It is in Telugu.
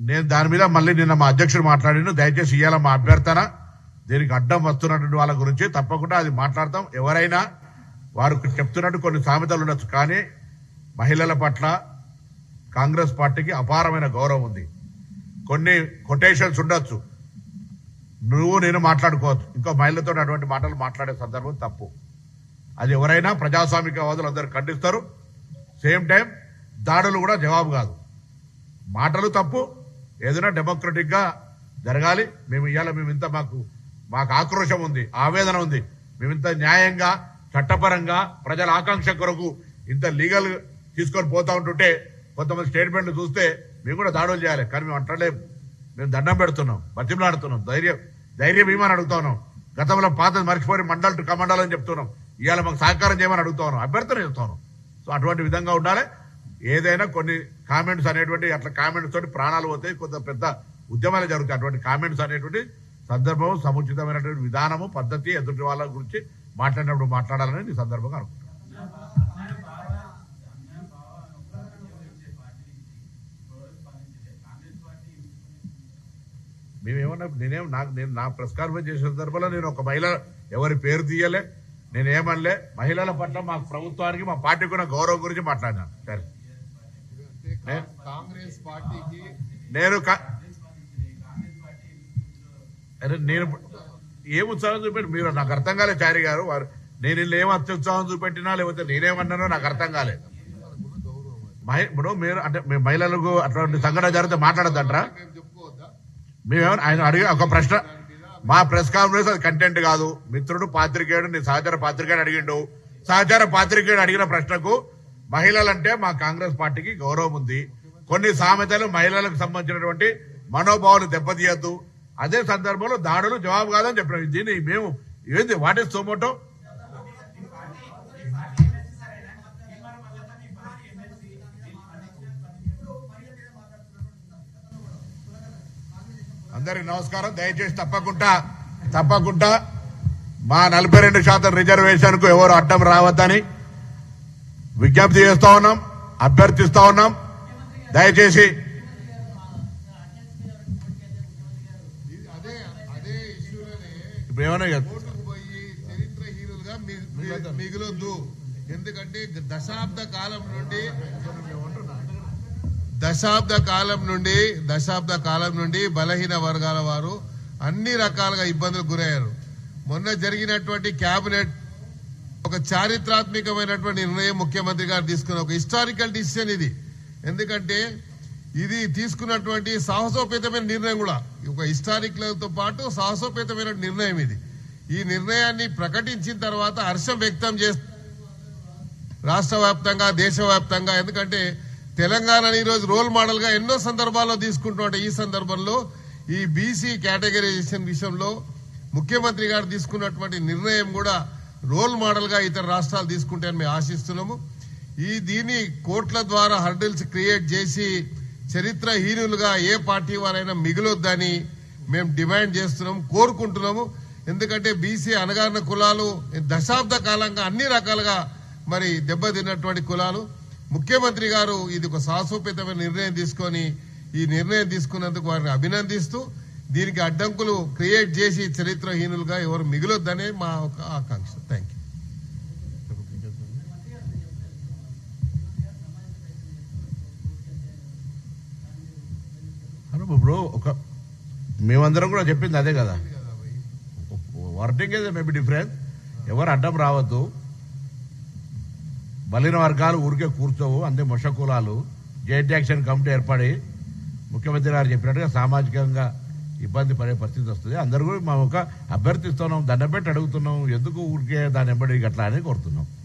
నేను దాని మీద మళ్ళీ నిన్న మా అధ్యక్షుడు మాట్లాడిను. దయచేసి ఇవాళ మా అభ్యర్థన దీనికి అడ్డం వస్తున్నటువంటి వాళ్ళ గురించి తప్పకుండా అది మాట్లాడతాం. ఎవరైనా వారు చెప్తున్నట్టు కొన్ని సామెతలు ఉండొచ్చు, కానీ మహిళల పట్ల కాంగ్రెస్ పార్టీకి అపారమైన గౌరవం ఉంది. కొన్ని కొటేషన్స్ ఉండొచ్చు, నువ్వు నేను మాట్లాడుకోవచ్చు, ఇంకో మహిళతో అటువంటి మాటలు మాట్లాడే సందర్భం తప్పు. అది ఎవరైనా ప్రజాస్వామికవాదులు అందరూ ఖండిస్తారు. సేమ్ టైం దాడులు కూడా జవాబు కాదు. మాటలు తప్పు, ఏదైనా డెమోక్రటిక్ గా జరగాలి. మేము ఇంత మాకు ఆక్రోశం ఉంది, ఆవేదన ఉంది. మేమింత న్యాయంగా చట్టపరంగా ప్రజల ఆకాంక్ష కొరకు ఇంత లీగల్ తీసుకొని పోతా ఉంటుంటే కొంతమంది స్టేట్మెంట్లు చూస్తే మేము కూడా దాడులు చేయాలి, కానీ మేము అంటలేము. మేము దండం పెడుతున్నాం, బతిమలాడుతున్నాం, ధైర్యం ఏమని అడుగుతా ఉన్నాం. గతంలో పాత మర్చిపోయి మండల్ టు కమండల్ అని చెప్తున్నాం. ఇవాళ మాకు సహకారం చేయమని అడుగుతా ఉన్నాం, అభ్యర్థన చెప్తాను. సో అటువంటి విధంగా ఉండాలి. ఏదైనా కొన్ని కామెంట్స్ అనేటువంటి అట్లా కామెంట్స్ తోటి ప్రాణాలు పోతాయి, కొంత పెద్ద ఉద్యమాలు జరుగుతాయి. అటువంటి కామెంట్స్ అనేటువంటి సందర్భం, సముచితమైనటువంటి విధానము, పద్ధతి ఎదుటి వాళ్ళ గురించి మాట్లాడినప్పుడు మాట్లాడాలని ఈ సందర్భంగా అనుకుంటున్నాను. మేమేమన్నా నేను నా ప్రెస్ కాన్ఫరెన్స్ చేసిన సందర్భంలో నేను ఒక మహిళ ఎవరి పేరు తీయలే, నేనేమనలే. మహిళల పట్ల మా ప్రభుత్వానికి మా పార్టీకి ఉన్న గౌరవం గురించి మాట్లాడినాను. సరే, కాంగ్రెస్ పార్టీకి నేను ఏం ఉత్సాహం చూపెట్టి మీరు నాకు అర్థం కాలేదు. చారి గారు వారు నేను వీళ్ళు ఏం అత్యుత్సాహం చూపెట్టినా లేకపోతే నేనేమన్నానో నాకు అర్థం కాలేదు. ఇప్పుడు మీరు అంటే మీ మహిళలకు అటువంటి సంఘటన జరిగితే మాట్లాడద్దంటారా? మేమేమన్నా ఆయన అడిగి ఒక ప్రశ్న మా ప్రెస్ కాన్ఫరెన్స్ అది కంటెంట్ కాదు. మిత్రుడు పాత్రికేయుడు, నీ సహచార పాత్రికేయుడు అడిగిండు. సహచార పాత్రికేయుడు అడిగిన ప్రశ్నకు మహిళలంటే మా కాంగ్రెస్ పార్టీకి గౌరవం ఉంది, కొన్ని సామెతలు మహిళలకు సంబంధించినటువంటి మనోభావాలు దెబ్బతీయద్దు, అదే సందర్భంలో దాడులు జవాబు కాదని చెప్పినాం. దీన్ని మేము ఏంది వాట్ ఇస్ సోమోటో? అందరికి నమస్కారం. దయచేసి తప్పకుండా మా 42% రిజర్వేషన్ కు ఎవరు అడ్డం రావద్దని విజ్ఞప్తి చేస్తా ఉన్నాం, అభ్యర్థిస్తా ఉన్నాం. దయచేసి ఇప్పుడు ఏమన్నా చరిత్రహీనులుగా మిగులొద్దు. ఎందుకంటే దశాబ్ద కాలం నుండి బలహీన వర్గాల వారు అన్ని రకాలుగా ఇబ్బందులకు గురయ్యారు. మొన్న జరిగినటువంటి కేబినెట్ ఒక చారిత్రాత్మకమైనటువంటి నిర్ణయం ముఖ్యమంత్రి గారు తీసుకున్న ఒక హిస్టారికల్ డిసిషన్ ఇది. ఎందుకంటే ఇది తీసుకున్నటువంటి సాహసోపేతమైన నిర్ణయం కూడా ఒక హిస్టారికల్తో పాటు సాహసోపేతమైన నిర్ణయం ఇది. ఈ నిర్ణయాన్ని ప్రకటించిన తర్వాత హర్షం వ్యక్తం చేస్తారు రాష్ట్ర వ్యాప్తంగా, దేశవ్యాప్తంగా. ఎందుకంటే తెలంగాణని ఈరోజు రోల్ మోడల్ గా ఎన్నో సందర్భాల్లో తీసుకుంటుంటే ఈ సందర్భంలో ఈ బీసీ కేటగిరైజేషన్ విషయంలో ముఖ్యమంత్రి గారు తీసుకున్నటువంటి నిర్ణయం కూడా రోల్ మోడల్ గా ఇతర రాష్ట్రాలు తీసుకుంటాయని మేము ఆశిస్తున్నాము. దీన్ని కోర్టుల ద్వారా హర్డిల్స్ క్రియేట్ చేసి చరిత్రహీనులుగా ఏ పార్టీ వారైనా మిగిలొద్దని మేము డిమాండ్ చేస్తున్నాము, కోరుకుంటున్నాము. ఎందుకంటే బీసీ అణగారిన కులాలు దశాబ్ద కాలంగా అన్ని రకాలుగా మరి దెబ్బతిన్నటువంటి కులాలు. ముఖ్యమంత్రి గారు ఇది ఒక సాహసోపేతమైన నిర్ణయం తీసుకొని ఈ నిర్ణయం తీసుకున్నందుకు వారిని అభినందిస్తూ దీనికి అడ్డంకులు క్రియేట్ చేసి చరిత్రహీనులుగా ఎవరు మిగిలొద్దనే మా ఒక ఆకాంక్ష. Thank you. ఇప్పుడు మేమందరం కూడా చెప్పింది అదే కదా, వర్డింగ్ ఏదో మేబీ డిఫరెన్స్. ఎవరు అడ్డం రావద్దు, బలిన వర్గాలు ఊరికే కూర్చోవు, అంతే మొష కులాలు. జాయింట్ యాక్షన్ కమిటీ ఏర్పడి ముఖ్యమంత్రి గారు చెప్పినట్టుగా సామాజికంగా ఇబ్బంది పడే పరిస్థితి వస్తుంది. అందరూ కూడా మా ఒక అభ్యర్థిస్తున్నాం, దండం పెట్టి అడుగుతున్నాం, ఎందుకు ఊరికే దాన్ని ఎంబడి అట్లా అని కోరుతున్నాం.